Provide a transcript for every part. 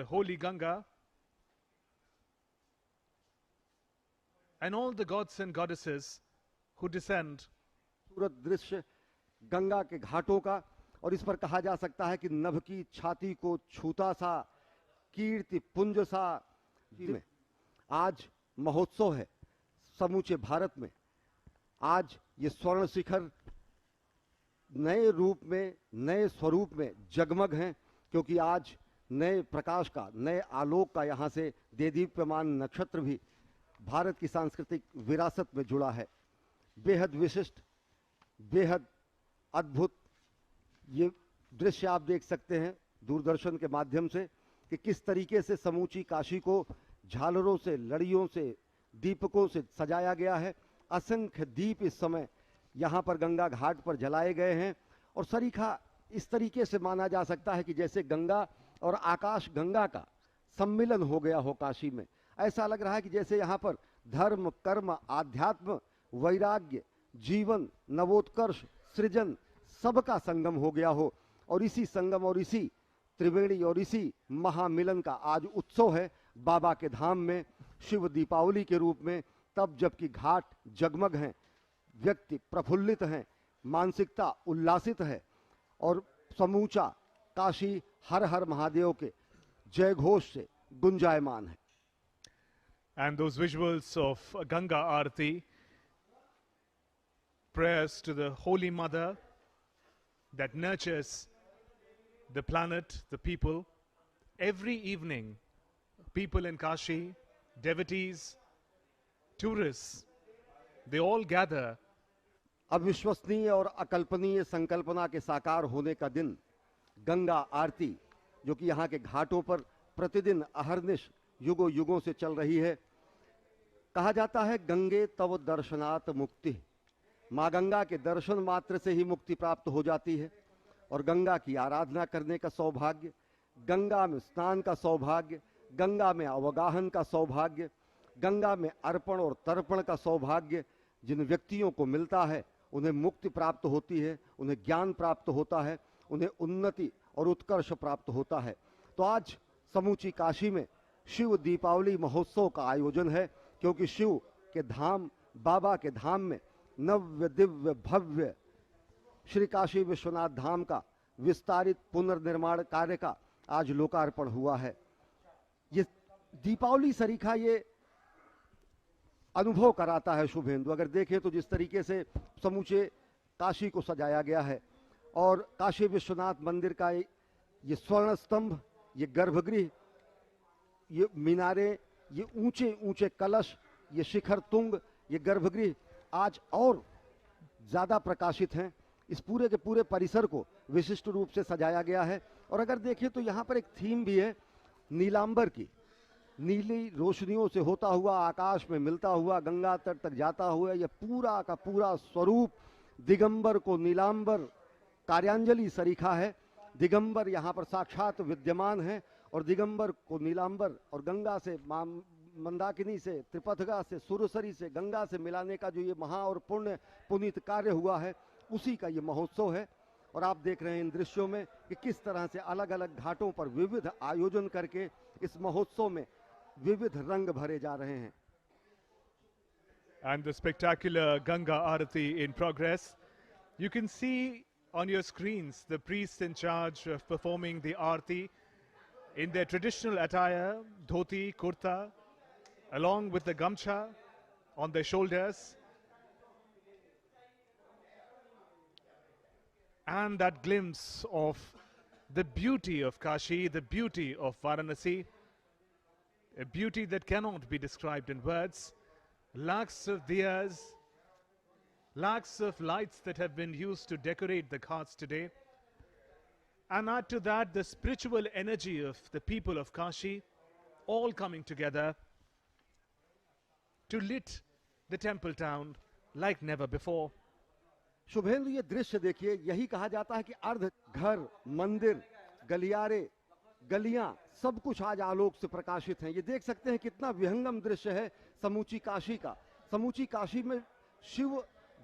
the holy Ganga, and all the gods and goddesses who descend. खूबसूरत दृश्य गंगा के घाटों का, और इस पर कहा जा सकता है कि नभ की छाती को छूता सा, कीर्ति पुंज सा में आज महोत्सव है समूचे भारत में। आज ये स्वर्ण शिखर नए रूप में, नए स्वरूप में जगमग हैं, क्योंकि आज नए प्रकाश का, नए आलोक का यहाँ से देदीप्यमान नक्षत्र भी भारत की सांस्कृतिक विरासत में जुड़ा है। बेहद विशिष्ट, बेहद अद्भुत ये दृश्य आप देख सकते हैं दूरदर्शन के माध्यम से कि किस तरीके से समूची काशी को झालरों से, लड़ियों से, दीपकों से सजाया गया है। असंख्य दीप इस समय यहाँ पर गंगा घाट पर जलाए गए हैं, और सरीखा इस तरीके से माना जा सकता है कि जैसे गंगा और आकाश गंगा का सम्मिलन हो गया हो काशी में। ऐसा लग रहा है कि जैसे यहाँ पर धर्म, कर्म, आध्यात्म, वैराग्य, जीवन, नवोत्कर्ष, सृजन सबका संगम हो गया हो। और इसी संगम और इसी त्रिवेणी और इसी महामिलन का आज उत्सव है बाबा के धाम में, शिव दीपावली के रूप में। तब जबकि घाट जगमग हैं, व्यक्ति प्रफुल्लित हैं, मानसिकता उल्लासित है, और समूचा काशी हर हर महादेव के जय घोष से गुंजायमान है। And those visuals of Ganga Aarti, prayers to the Holy Mother that nurtures the planet, the people. Every evening, people in Kashi, devotees, tourists, they all gather. अविश्वसनीय और अकल्पनीय संकल्पना के साकार होने का दिन गंगा आरती, जो कि यहाँ के घाटों पर प्रतिदिन अहर्निश युगों युगों से चल रही है। कहा जाता है गंगे तव दर्शनात् मुक्ति, माँ गंगा के दर्शन मात्र से ही मुक्ति प्राप्त हो जाती है। और गंगा की आराधना करने का सौभाग्य, गंगा में स्नान का सौभाग्य, गंगा में अवगाहन का सौभाग्य, गंगा में अर्पण और तर्पण का सौभाग्य जिन व्यक्तियों को मिलता है, उन्हें मुक्ति प्राप्त होती है, उन्हें ज्ञान प्राप्त होता है, उन्हें उन्नति और उत्कर्ष प्राप्त होता है। तो आज समूची काशी में शिव दीपावली महोत्सव का आयोजन है, क्योंकि शिव के धाम, बाबा के धाम में नव्य दिव्य भव्य श्री काशी विश्वनाथ धाम का विस्तारित पुनर्निर्माण कार्य का आज लोकार्पण हुआ है। ये दीपावली सरीखा ये अनुभव कराता है शुभेंदु। अगर देखें तो जिस तरीके से समूचे काशी को सजाया गया है, और काशी विश्वनाथ मंदिर का ये स्वर्ण स्तंभ, ये गर्भगृह, ये मीनारे, ये ऊंचे ऊंचे कलश, ये शिखर तुंग, ये गर्भगृह आज और ज्यादा प्रकाशित हैं। इस पूरे के पूरे परिसर को विशिष्ट रूप से सजाया गया है। और अगर देखें तो यहाँ पर एक थीम भी है नीलांबर की, नीली रोशनियों से होता हुआ, आकाश में मिलता हुआ, गंगा तट तक जाता हुआ यह पूरा का पूरा स्वरूप दिगंबर को नीलांबर कार्यांजलि सरीखा है। दिगंबर यहाँ पर साक्षात विद्यमान है, और दिगंबर को नीलांबर और गंगा से, मंदाकिनी से, त्रिपथगा से, सुरसरी से, गंगा से मिलाने का जो ये महा और पुण्य पुनीत कार्य हुआ है, उसी का ये महोत्सव है। और आप देख रहे हैं इन दृश्यों में कि किस तरह से अलग अलग घाटों पर विविध आयोजन करके इस महोत्सव में विविध रंग भरे जा रहे हैं। And the spectacular Ganga Aarati in progress. You can see on your screens the priests in charge of performing the Aarti in their traditional attire, dhoti, kurta, along with the gamcha on their shoulders. And that glimpse of the beauty of Kashi, the beauty of Varanasi, a beauty that cannot be described in words. Lakhs of diyas, lakhs of lights that have been used to decorate the ghats today. And add to that the spiritual energy of the people of Kashi, all coming together to lit the temple town like never before. Suvendu, ये दृश्य देखिए, यही कहा जाता है कि अर्ध घर, मंदिर, गलियारे, गलियां सब कुछ आज आलोक से प्रकाशित हैं। ये देख सकते हैं कितना विहंगम दृश्य है समूची काशी का। समूची काशी में शिव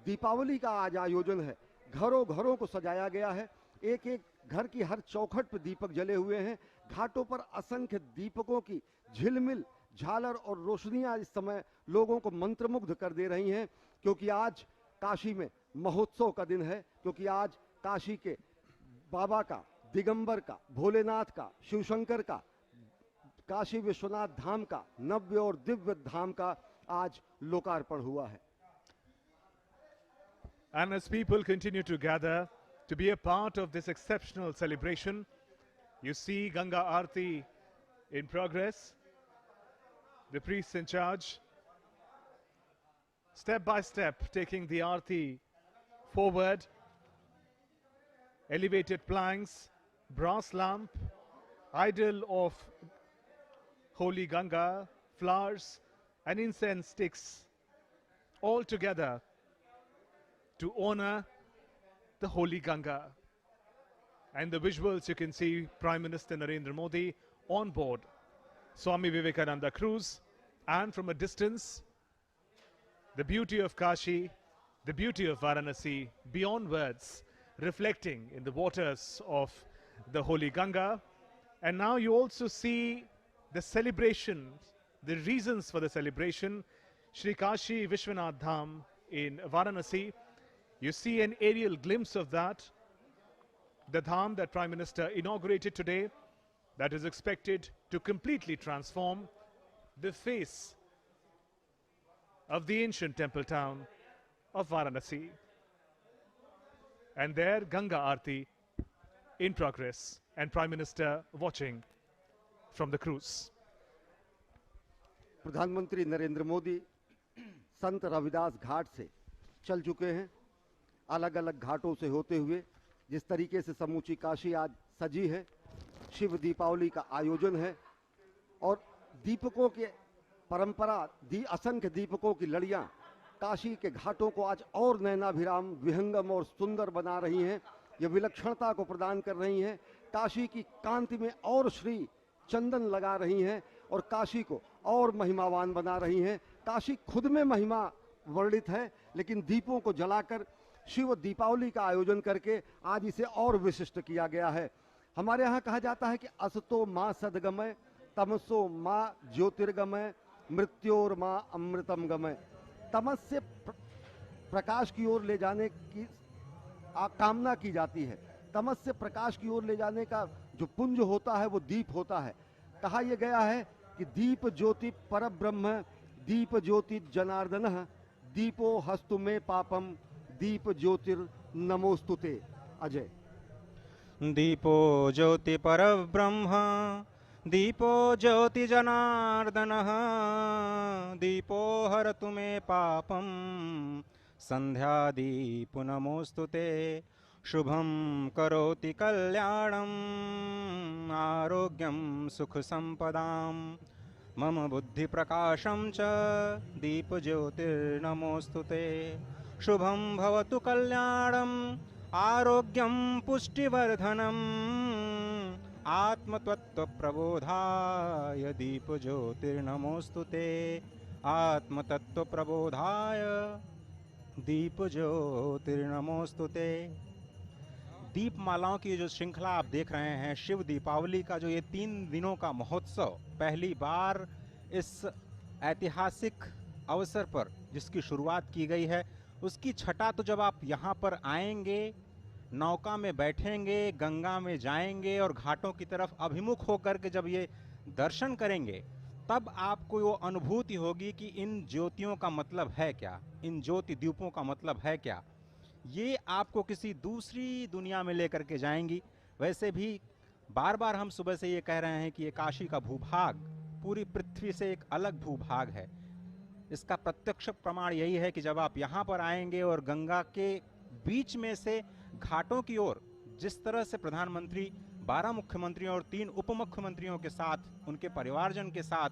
दीपावली का आज आयोजन है। घरों घरों को सजाया गया है, एक एक घर की हर चौखट पर दीपक जले हुए हैं। घाटों पर असंख्य दीपकों की झिलमिल झालर और रोशनियां इस समय लोगों को मंत्रमुग्ध कर दे रही हैं, क्योंकि आज काशी में महोत्सव का दिन है, क्योंकि आज काशी के बाबा का, दिगंबर का, भोलेनाथ का, शिवशंकर का, काशी विश्वनाथ धाम का, नव्य और दिव्य धाम का आज लोकार्पण हुआ है। And as people continue to gather to be a part of this exceptional celebration, you see Ganga Aarti in progress. The priests in charge, step by step, taking the Aarti forward. Elevated planks, brass lamp, idol of holy Ganga, flowers and incense sticks, all together to honor the holy Ganga. And the visuals you can see Prime Minister Narendra Modi on board Swami Vivekananda cruise, and from a distance the beauty of Kashi, the beauty of Varanasi beyond words, reflecting in the waters of the holy Ganga. And now you also see the celebration, the reasons for the celebration, Shri Kashi Vishwanath Dham in Varanasi. You see an aerial glimpse of that, the Dham that Prime Minister inaugurated today, that is expected to completely transform the face of the ancient temple town of Varanasi. And there Ganga Aarti in progress, and Prime Minister watching from the cruise. प्रधानमंत्री नरेंद्र मोदी संत रविदास घाट से चल चुके हैं। अलग अलग घाटों से होते हुए जिस तरीके से समूची काशी आज सजी है, शिव दीपावली का आयोजन है और दीपकों के परंपरा, असंख्य दीपकों की लड़ियां काशी के घाटों को आज और नयनाभिराम, विहंगम और सुंदर बना रही हैं। ये विलक्षणता को प्रदान कर रही हैं, काशी की कांति में और श्री चंदन लगा रही हैं और काशी को और महिमावान बना रही हैं। काशी खुद में महिमा वर्णित है, लेकिन दीपों को जलाकर शिव दीपावली का आयोजन करके आज इसे और विशिष्ट किया गया है। हमारे यहाँ कहा जाता है कि असतो माँ सदगमय, तमसो माँ ज्योतिर्गमय, मृत्योर माँ अमृतम गमय। तमस से प्रकाश की ओर ले जाने की कामना की जाती है। तमस से प्रकाश की ओर ले जाने का जो पुंज होता है वो दीप होता है। कहा यह गया है कि दीप ज्योति परब्रह्म, दीप ज्योति जनार्दन, दीपो हस्तु में पापम, दीप ज्योतिर नमोस्तुते। अजय। दीपो ज्योति परब्रह्म, दीपो ज्योति जनार्दनः, दीपो हरतु मे पापं, संध्या दीपो नमोस्तुते। शुभं करोति कल्याणं, आरोग्यं सुख संपदां, मम बुद्धि प्रकाशं च दीप ज्योतिर्नमोस्तुते। शुभं भवतु कल्याणं, आरोग्यं पुष्टिवर्धनम्, आत्मतत्व प्रबोधाय दीप ज्योतिर्नमोस्तुते। आत्मतत्व प्रबोधाय दीप ज्योतिर्नमोस्तुते। दीपमालाओं की जो श्रृंखला आप देख रहे हैं, शिव दीपावली का जो ये 3 दिनों का महोत्सव पहली बार इस ऐतिहासिक अवसर पर जिसकी शुरुआत की गई है, उसकी छटा तो जब आप यहाँ पर आएंगे, नौका में बैठेंगे, गंगा में जाएंगे और घाटों की तरफ अभिमुख होकर के जब ये दर्शन करेंगे, तब आपको वो अनुभूति होगी कि इन ज्योतियों का मतलब है क्या, इन ज्योति द्वीपों का मतलब है क्या। ये आपको किसी दूसरी दुनिया में लेकर के जाएंगी। वैसे भी बार बार हम सुबह से ये कह रहे हैं कि ये काशी का भूभाग पूरी पृथ्वी से एक अलग भूभाग है। इसका प्रत्यक्ष प्रमाण यही है कि जब आप यहाँ पर आएंगे और गंगा के बीच में से घाटों की ओर जिस तरह से प्रधानमंत्री 12 मुख्यमंत्रियों और 3 उप मुख्यमंत्रियों के साथ, उनके परिवारजन के साथ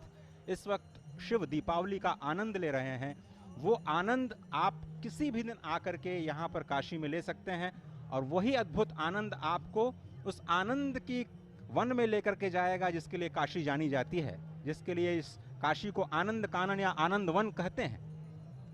इस वक्त शिव दीपावली का आनंद ले रहे हैं, वो आनंद आप किसी भी दिन आकर के यहाँ पर काशी में ले सकते हैं। और वही अद्भुत आनंद आपको उस आनंद की वन में लेकर के जाएगा जिसके लिए काशी जानी जाती है, जिसके लिए इस काशी को आनंद कानन या आनंद वन कहते हैं।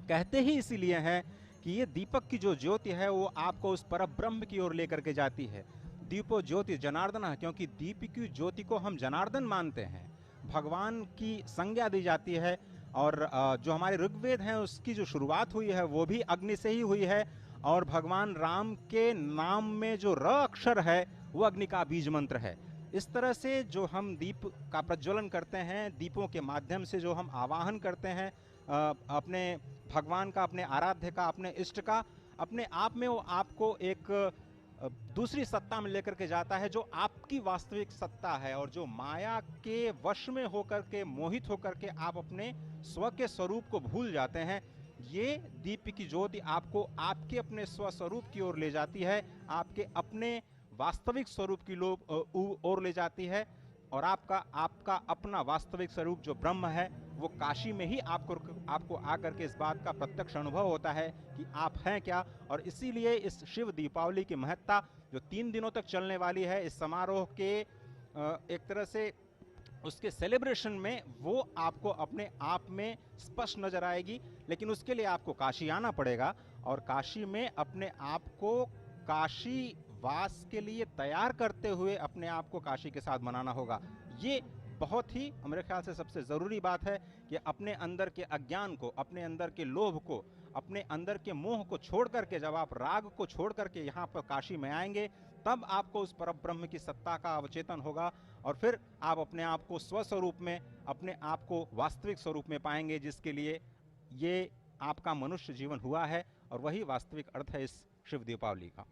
कहते ही इसीलिए है कि ये दीपक की जो ज्योति है वो आपको उस परब्रह्म की ओर लेकर के जाती है। दीपो ज्योति जनार्दन, क्योंकि दीप की ज्योति को हम जनार्दन मानते हैं, भगवान की संज्ञा दी जाती है। और जो हमारे ऋग्वेद हैं उसकी जो शुरुआत हुई है वो भी अग्नि से ही हुई है, और भगवान राम के नाम में जो र अक्षर है वो अग्नि का बीज मंत्र है। इस तरह से जो हम दीप का प्रज्वलन करते हैं, दीपों के माध्यम से जो हम आवाहन करते हैं अपने भगवान का, अपने आराध्य का, अपने इष्ट का, अपने आप में वो आपको एक दूसरी सत्ता में लेकर के जाता है जो आपकी वास्तविक सत्ता है, और जो माया के वश में होकर के, मोहित होकर के आप अपने स्व के स्वरूप को भूल जाते हैं। ये दीप की ज्योति आपको आपके अपने स्व स्वरूप की ओर ले जाती है, आपके अपने वास्तविक स्वरूप की ओर ले जाती है, और आपका अपना वास्तविक स्वरूप जो ब्रह्म है वो काशी में ही आपको आकर के इस बात का प्रत्यक्ष अनुभव होता है कि आप हैं क्या। और इसीलिए इस शिव दीपावली की महत्ता जो 3 दिनों तक चलने वाली है, इस समारोह के एक तरह से उसके सेलिब्रेशन में वो आपको अपने आप में स्पष्ट नजर आएगी। लेकिन उसके लिए आपको काशी आना पड़ेगा, और काशी में अपने आप को काशी वास के लिए तैयार करते हुए अपने आप को काशी के साथ मनाना होगा। ये बहुत ही मेरे ख्याल से सबसे ज़रूरी बात है कि अपने अंदर के अज्ञान को, अपने अंदर के लोभ को, अपने अंदर के मोह को छोड़ करके, जब आप राग को छोड़ करके यहाँ पर काशी में आएंगे, तब आपको उस परब्रह्म की सत्ता का अवचेतन होगा, और फिर आप अपने आप को स्वस्वरूप में, अपने आप को वास्तविक स्वरूप में पाएंगे, जिसके लिए ये आपका मनुष्य जीवन हुआ है, और वही वास्तविक अर्थ है इस शिव दीपावली का।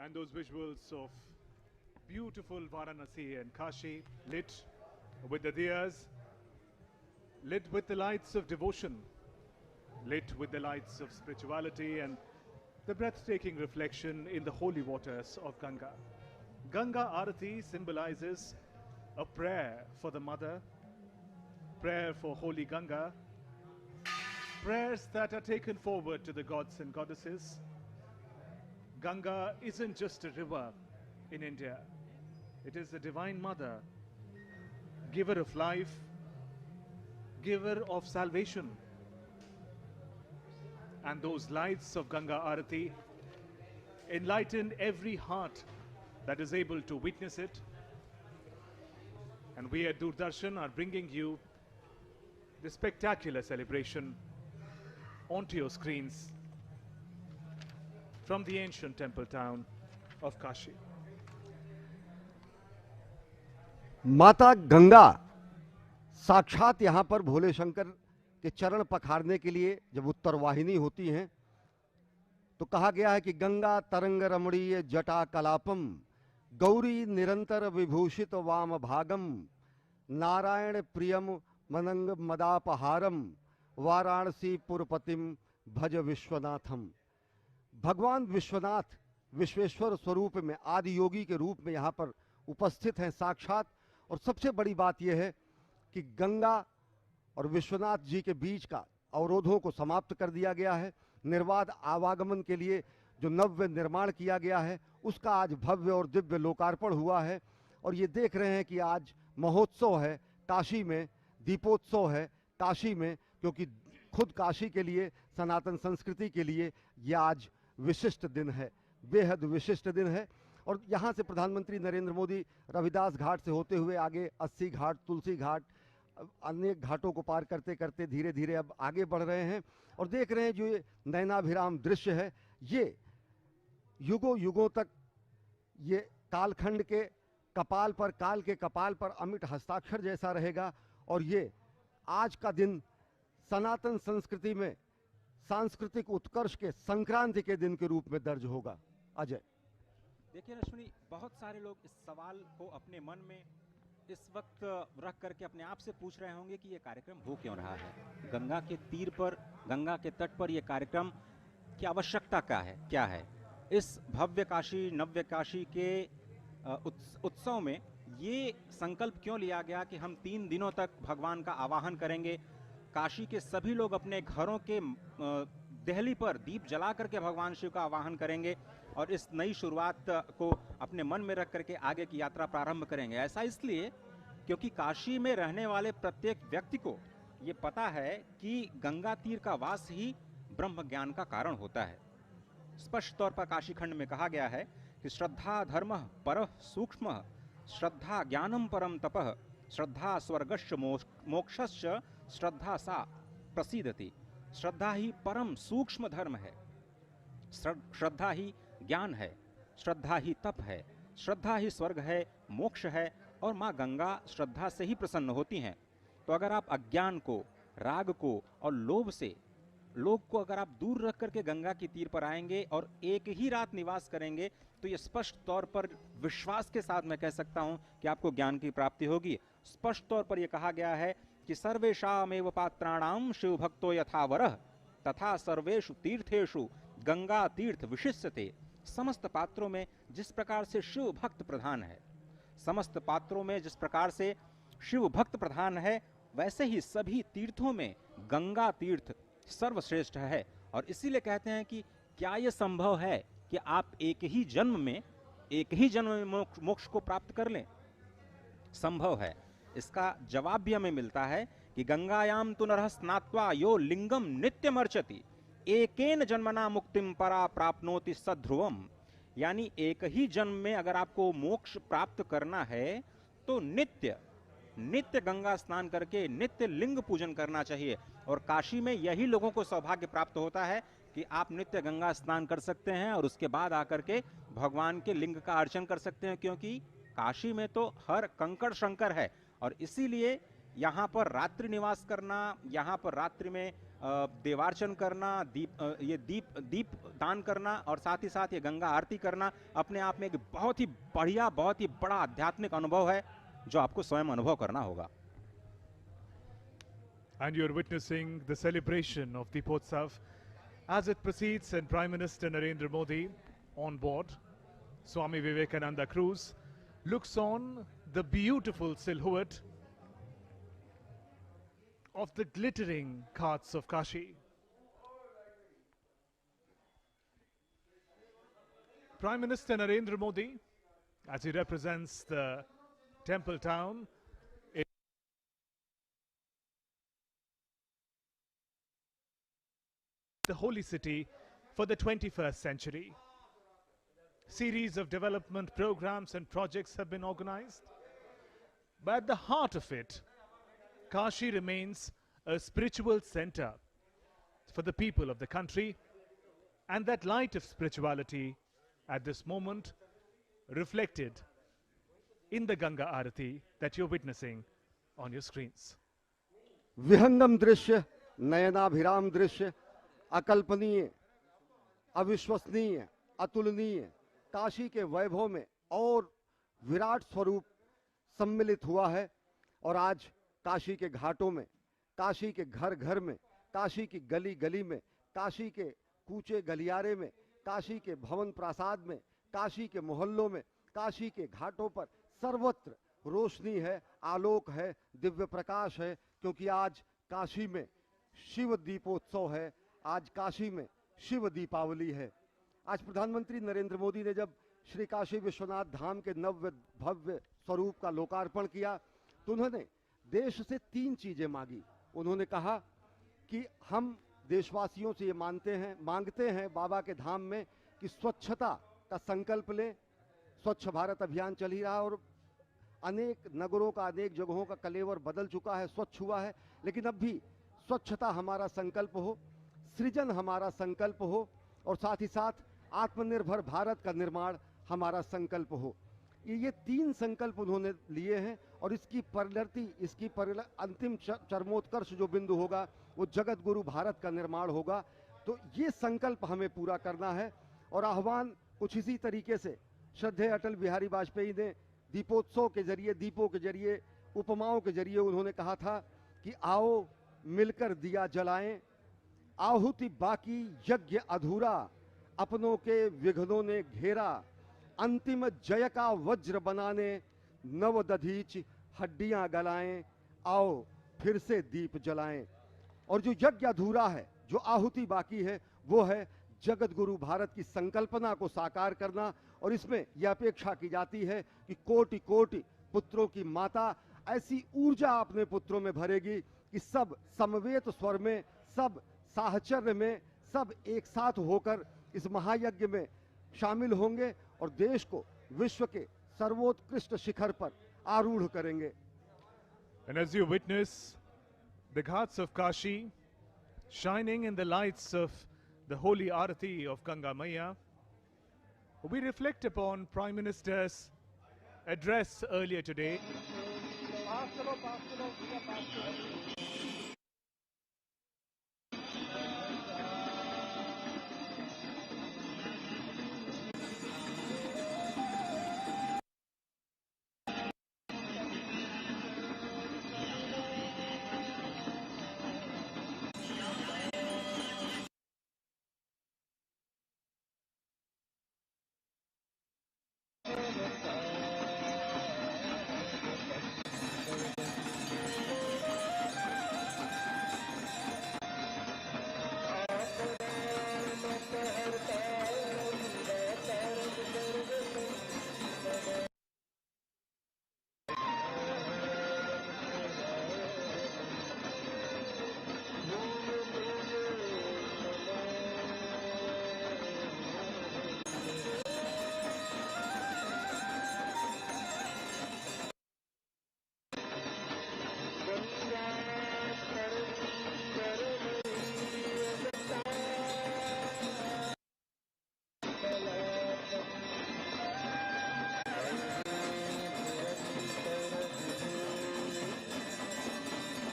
And those visuals of beautiful Varanasi and Kashi, lit with the diyas, lit with the lights of devotion, lit with the lights of spirituality, and the breathtaking reflection in the holy waters of Ganga. Ganga Arati symbolizes a prayer for the mother, prayer for holy Ganga, prayers that are taken forward to the gods and goddesses. Ganga isn't just a river in India. It is the Divine Mother, giver of life, giver of salvation. And those lights of Ganga Arati enlighten every heart that is able to witness it. And we at Doordarshan are bringing you the spectacular celebration onto your screens from the ancient temple town of Kashi. माता गंगा साक्षात यहाँ पर भोले शंकर के चरण पखारने के लिए जब उत्तरवाहिनी होती हैं, तो कहा गया है कि गंगा तरंग रमणीय जटा कलापम, गौरी निरंतर विभूषित वाम भागम, नारायण प्रियम मनंग मदापहारम, वाराणसी पुरपतिम भज विश्वनाथम। भगवान विश्वनाथ विश्वेश्वर स्वरूप में, आदि योगी के रूप में यहाँ पर उपस्थित हैं साक्षात। और सबसे बड़ी बात यह है कि गंगा और विश्वनाथ जी के बीच का अवरोधों को समाप्त कर दिया गया है। निर्बाध आवागमन के लिए जो नव्य निर्माण किया गया है, उसका आज भव्य और दिव्य लोकार्पण हुआ है। और ये देख रहे हैं कि आज महोत्सव है काशी में, दीपोत्सव है काशी में, क्योंकि खुद काशी के लिए, सनातन संस्कृति के लिए ये आज विशिष्ट दिन है, बेहद विशिष्ट दिन है। और यहाँ से प्रधानमंत्री नरेंद्र मोदी रविदास घाट से होते हुए आगे 80 घाट, तुलसी घाट, अन्य घाटों को पार करते करते धीरे धीरे अब आगे बढ़ रहे हैं। और देख रहे हैं जो ये नयनाभिराम दृश्य है, ये युगों युगों तक ये कालखंड के कपाल पर, काल के कपाल पर अमिट हस्ताक्षर जैसा रहेगा। और ये आज का दिन सनातन संस्कृति में सांस्कृतिक उत्कर्ष के संक्रांति के दिन के रूप में दर्ज होगा। अजय, देखिए रश्मि, बहुत सारे लोग इस सवाल को अपने मन में इस वक्त रख करके अपने आप से पूछ रहे होंगे कि ये कार्यक्रम हो क्यों रहा है। गंगा के तीर पर, गंगा के तट पर ये कार्यक्रम की आवश्यकता क्या है? इस भव्य काशी, नव्य काशी के उत्सव में ये संकल्प क्यों लिया गया कि हम 3 दिनों तक भगवान का आवाहन करेंगे? काशी के सभी लोग अपने घरों के देहली पर दीप जला करके भगवान शिव का आवाहन करेंगे, और इस नई शुरुआत को अपने मन में रख करके आगे की यात्रा प्रारंभ करेंगे। ऐसा इसलिए क्योंकि काशी में रहने वाले प्रत्येक व्यक्ति को ये पता है कि गंगा तीर का वास ही ब्रह्म ज्ञान का कारण होता है। स्पष्ट तौर पर काशी खंड में कहा गया है कि श्रद्धा धर्म पर सूक्ष्म, श्रद्धा ज्ञानम परम तपः, श्रद्धा स्वर्गश्च मोक्षश्च, श्रद्धा सा प्रसीदति। श्रद्धा ही परम सूक्ष्म धर्म है, श्रद्धा ही ज्ञान है, श्रद्धा ही तप है, श्रद्धा ही स्वर्ग है, मोक्ष है, और माँ गंगा श्रद्धा से ही प्रसन्न होती हैं। तो अगर आप अज्ञान को, राग को और लोभ को अगर आप दूर रख करके गंगा के तीर पर आएंगे और एक ही रात निवास करेंगे, तो ये स्पष्ट तौर पर विश्वास के साथ मैं कह सकता हूं कि आपको ज्ञान की प्राप्ति होगी। स्पष्ट तौर पर यह कहा गया है कि सर्वेषामेव पात्राणाम शिव भक्तो यथा वरः तथा सर्वेषु तीर्थेषु गंगा तीर्थ विशिष्यते। समस्त पात्रों में जिस प्रकार से शिव भक्त प्रधान है, समस्त पात्रों में जिस प्रकार से शिव भक्त प्रधान है, वैसे ही सभी तीर्थों में गंगा तीर्थ सर्वश्रेष्ठ है। और इसीलिए कहते हैं कि क्या यह संभव है कि आप एक ही जन्म में मोक्ष को प्राप्त कर लें? संभव है। इसका जवाब भी हमें मिलता है कि गंगायाम तु नरः स्नात्वा यो लिंगम नित्यमर्चति एकेन जन्मना मुक्तिम परा प्राप्नोति सध्रुवम। यानी एक ही जन्म में अगर आपको मोक्ष प्राप्त करना है तो नित्य गंगा स्नान करके नित्य लिंग पूजन करना चाहिए। और काशी में यही लोगों को सौभाग्य प्राप्त होता है कि आप नित्य गंगा स्नान कर सकते हैं और उसके बाद आकर के भगवान के लिंग का अर्चन कर सकते हैं, क्योंकि काशी में तो हर कंकड़ शंकर है। और इसीलिए यहाँ पर रात्रि निवास करना, यहाँ पर रात्रि में देवार्चन करना, दीप दान करना और साथ ही साथ ये गंगा आरती करना अपने आप में एक बहुत ही बढ़िया, बहुत ही बड़ा आध्यात्मिक अनुभव है जो आपको स्वयं अनुभव करना होगा। And you're witnessing the celebration of Deepotsav as it proceeds, and Prime Minister Narendra Modi on board Swami Vivekananda cruise looks on the beautiful silhouette of the glittering ghats of Kashi. Prime Minister Narendra Modi, as he represents the temple town, the holy city for the 21st century. Series of development programs and projects have been organized, but at the heart of it, Kashi remains a spiritual center for the people of the country, and that light of spirituality at this moment reflected in the Ganga Arati that you're witnessing on your screens. विहंगम दृश्य, नयनाभिराम दृश्य, अकल्पनीय, अविश्वसनीय, अतुलनीय काशी के वैभव में और विराट स्वरूप सम्मिलित हुआ है। और आज काशी के घाटों में, काशी के घर घर में, काशी की गली गली में, काशी के कूचे गलियारे में, काशी के भवन प्रासाद में, काशी के मोहल्लों में, काशी के घाटों पर सर्वत्र रोशनी है, आलोक है, दिव्य प्रकाश है, क्योंकि आज काशी में शिव दीपोत्सव है, आज काशी में शिव दीपावली है। आज प्रधानमंत्री नरेंद्र मोदी ने जब श्री काशी विश्वनाथ धाम के नव्य भव्य स्वरूप का लोकार्पण किया तो उन्होंने देश से 3 चीजें मांगी। उन्होंने कहा कि हम देशवासियों से ये मांगते हैं बाबा के धाम में कि स्वच्छता का संकल्प लें। स्वच्छ भारत अभियान चल ही रहा और अनेक नगरों का, अनेक जगहों का कलेवर बदल चुका है, स्वच्छ हुआ है, लेकिन अब भी स्वच्छता हमारा संकल्प हो, सृजन हमारा संकल्प हो और साथ ही साथ आत्मनिर्भर भारत का निर्माण हमारा संकल्प हो। ये 3 संकल्प उन्होंने लिए हैं और इसकी परिणति, अंतिम चरमोत्कर्ष जो बिंदु होगा वो जगत गुरु भारत का निर्माण होगा। तो ये संकल्प हमें पूरा करना है और आह्वान कुछ इसी तरीके से श्रद्धेय अटल बिहारी वाजपेयी ने दीपोत्सव के जरिए, दीपों के जरिए, उपमाओं के जरिए उन्होंने कहा था कि आओ मिलकर दिया जलाएं, आहुति बाकी यज्ञ अधूरा, अपनों के विघ्नों ने घेरा, अंतिम जय का वज्र बनाने नव दधीच हड्डियां गलाएं, आओ फिर से दीप जलाएं। और जो यज्ञ अधूरा है, जो आहुति बाकी है, वो है जगत गुरु भारत की संकल्पना को साकार करना। और इसमें यह अपेक्षा की जाती है कि कोटि कोटि पुत्रों की माता ऐसी ऊर्जा अपने पुत्रों में भरेगी कि सब समवेत स्वर में, सब साहचर्य में, सब एक साथ होकर इस महायज्ञ में शामिल होंगे और देश को विश्व के सर्वोत्कृष्ट शिखर पर आरूढ़ करेंगे। And as you witness the ghats of Kashi shining in the lights of the holy Arati of Ganga Maya, we reflect upon Prime Minister's address earlier today.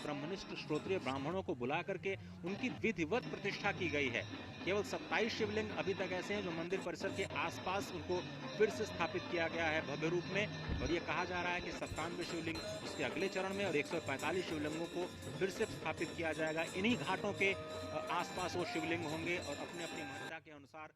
ब्रह्मनिष्ठ श्रोत्रिय ब्राह्मणों को बुला करके उनकी विधिवत प्रतिष्ठा की गई है। केवल 27 शिवलिंग अभी तक ऐसे हैं जो मंदिर परिसर के आसपास उनको फिर से स्थापित किया गया है भव्य रूप में, और ये कहा जा रहा है कि 97 शिवलिंग उसके अगले चरण में और 145 शिवलिंगों को फिर से स्थापित किया जाएगा। इन्हीं घाटों के आसपास वो शिवलिंग होंगे और अपने अपनी महत्ता के अनुसार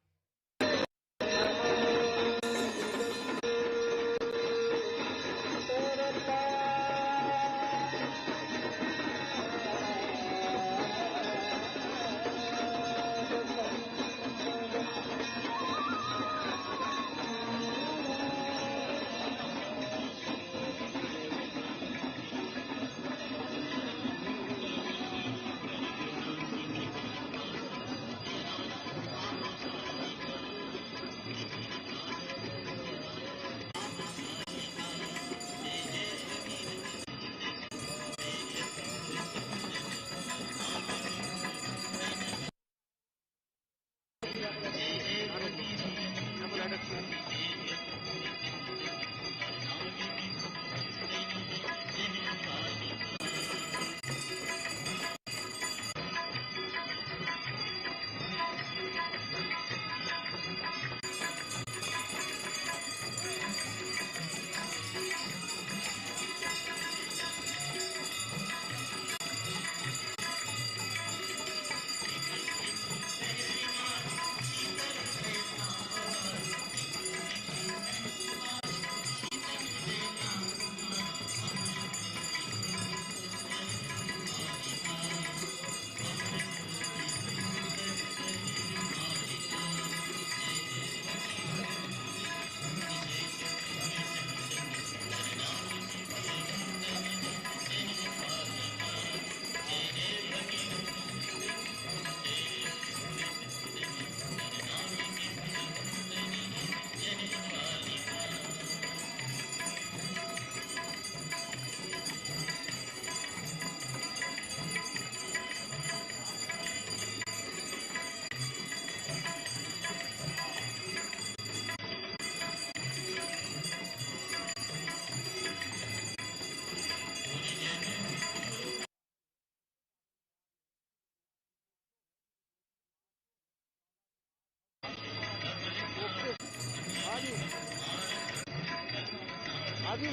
आदि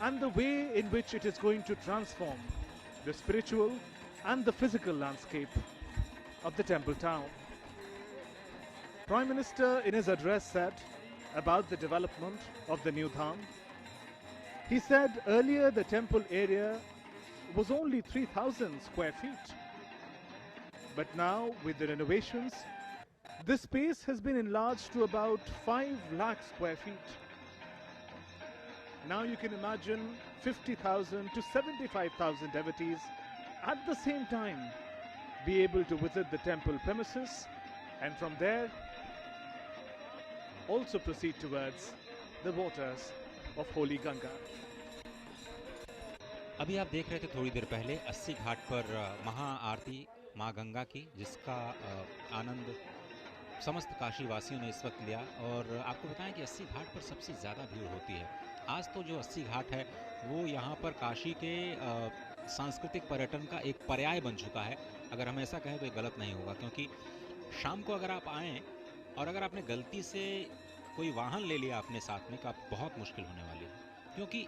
and the way in which it is going to transform the spiritual and the physical landscape of the temple town. Prime Minister in his address said about the development of the new Dham. He said earlier the temple area was only 3,000 square feet. But now with the renovations, this space has been enlarged to about 5 lakh square feet. Now you can imagine 50,000 to 75,000 devotees at the same time be able to visit the temple premises and from there also proceed towards the waters of Holy Ganga. अभी आप देख रहे थे थोड़ी देर पहले 80 घाट पर महा आरती माँ गंगा की, जिसका आनंद समस्त काशी वासियों ने इस वक्त लिया। और आपको बताएं कि 80 घाट पर सबसे ज़्यादा भीड़ होती है। आज तो जो 80 घाट है वो यहाँ पर काशी के सांस्कृतिक पर्यटन का एक पर्याय बन चुका है। अगर हम ऐसा कहें तो ये गलत नहीं होगा, क्योंकि शाम को अगर आप आएँ और अगर आपने गलती से कोई वाहन ले लिया अपने साथ में, तो आप बहुत मुश्किल होने वाली है, क्योंकि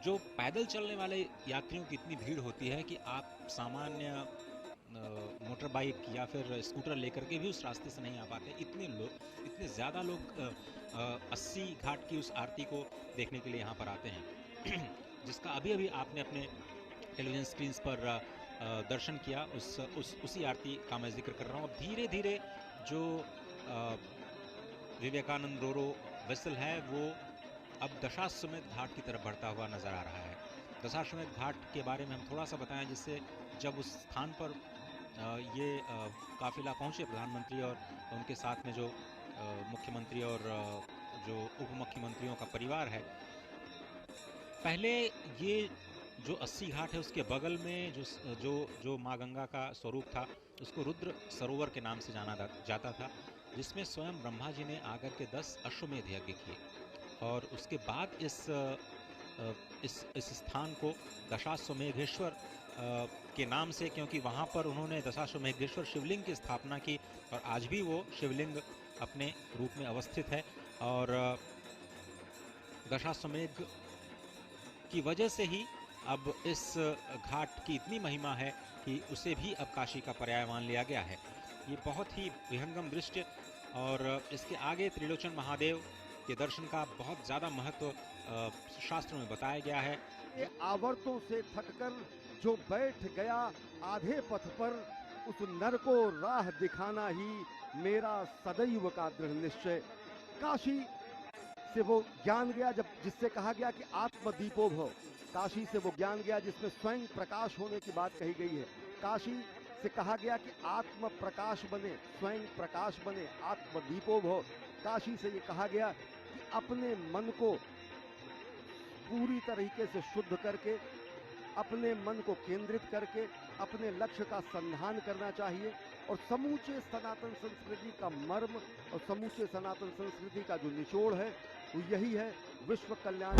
जो पैदल चलने वाले यात्रियों की इतनी भीड़ होती है कि आप सामान्य मोटर बाइक या फिर स्कूटर लेकर के भी उस रास्ते से नहीं आ पाते। इतने ज़्यादा लोग 80 घाट की उस आरती को देखने के लिए यहाँ पर आते हैं, जिसका अभी आपने अपने टेलीविज़न स्क्रीन पर दर्शन किया। उसी आरती का मैं जिक्र कर रहा हूँ। धीरे धीरे जो विवेकानंद रोरो वेसल है वो अब दशाश्वमेध घाट की तरफ बढ़ता हुआ नज़र आ रहा है। दशाश्वमेध घाट के बारे में हम थोड़ा सा बताएं, जिससे जब उस स्थान पर ये काफिला पहुंचे प्रधानमंत्री और उनके साथ में जो मुख्यमंत्री और जो उप मुख्यमंत्रियों का परिवार है, पहले ये जो 80 घाट है उसके बगल में जो माँ गंगा का स्वरूप था उसको रुद्र सरोवर के नाम से जाना जाता था, जिसमें स्वयं ब्रह्मा जी ने आकर के 10 अश्वमेध यज्ञ किए। और उसके बाद इस स्थान को दशाश्वमेधेश्वर के नाम से, क्योंकि वहाँ पर उन्होंने दशाश्वमेधेश्वर शिवलिंग की स्थापना की और आज भी वो शिवलिंग अपने रूप में अवस्थित है। और दशाश्वमेध की वजह से ही अब इस घाट की इतनी महिमा है कि उसे भी अब काशी का पर्याय मान लिया गया है। ये बहुत ही विहंगम दृश्य, और इसके आगे त्रिलोचन महादेव के दर्शन का बहुत ज़्यादा महत्व शास्त्रों में बताया गया है। ये आवर्तों से थककर जो बैठ गया आधे पथ पर, उस नर को राह दिखाना ही मेरा सदैव का दृढ़ निश्चय। काशी से वो ज्ञान गया जिससे कहा गया कि आत्मदीपो भव। काशी से वो ज्ञान गया जिसमें स्वयं प्रकाश होने की बात कही गई है। काशी से कहा गया कि आत्म प्रकाश बने, स्वयं प्रकाश बने, आत्मदीपो भव। काशी से ये कहा गया कि अपने मन को पूरी तरीके से शुद्ध करके, अपने मन को केंद्रित करके अपने लक्ष्य का संधान करना चाहिए। और समूचे सनातन संस्कृति का मर्म और समूचे सनातन संस्कृति का जो निचोड़ है वो यही है, विश्व कल्याण।